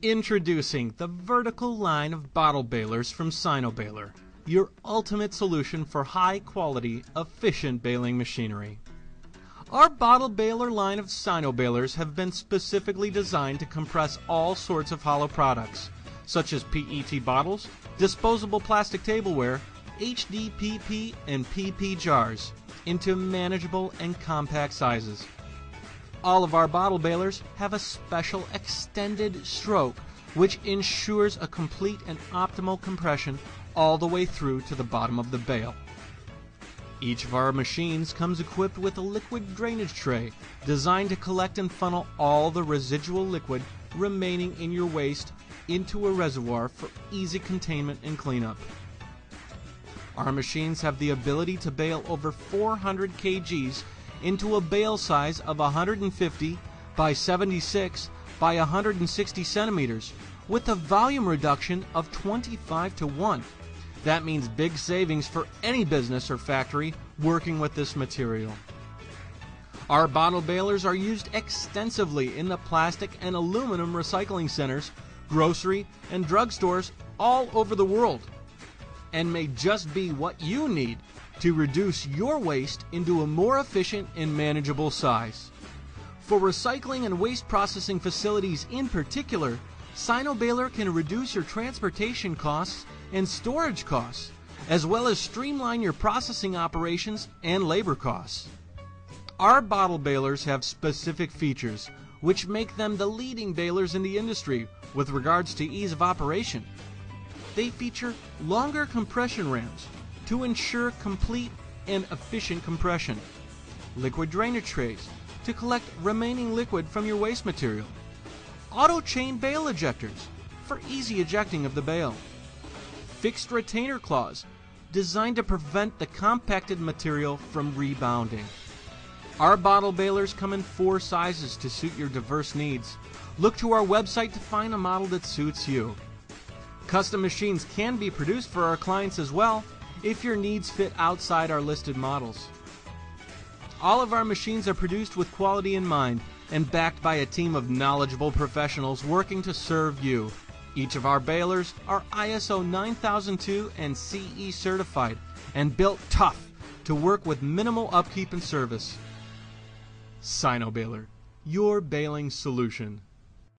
Introducing the vertical line of bottle balers from Sino-Baler, your ultimate solution for high-quality, efficient baling machinery. Our bottle baler line of Sino-Balers have been specifically designed to compress all sorts of hollow products, such as PET bottles, disposable plastic tableware, HDPE and PP jars, into manageable and compact sizes. All of our bottle balers have a special extended stroke which ensures a complete and optimal compression all the way through to the bottom of the bale. Each of our machines comes equipped with a liquid drainage tray designed to collect and funnel all the residual liquid remaining in your waste into a reservoir for easy containment and cleanup. Our machines have the ability to bale over 400 kgs into a bale size of 150 by 76 by 160 centimeters with a volume reduction of 25 to 1. That means big savings for any business or factory working with this material. Our bottle balers are used extensively in the plastic and aluminum recycling centers, grocery and drugstores all over the world, and may just be what you need to reduce your waste into a more efficient and manageable size. For recycling and waste processing facilities in particular, Sino-Baler can reduce your transportation costs and storage costs, as well as streamline your processing operations and labor costs. Our bottle balers have specific features which make them the leading balers in the industry with regards to ease of operation. They feature longer compression rams to ensure complete and efficient compression, liquid drainage trays to collect remaining liquid from your waste material, auto chain bale ejectors for easy ejecting of the bale, fixed retainer claws designed to prevent the compacted material from rebounding. Our bottle balers come in 4 sizes to suit your diverse needs. Look to our website to find a model that suits you. Custom machines can be produced for our clients as well if your needs fit outside our listed models. All of our machines are produced with quality in mind and backed by a team of knowledgeable professionals working to serve you. Each of our balers are ISO 9002 and CE certified and built tough to work with minimal upkeep and service. Sino-Baler, your baling solution.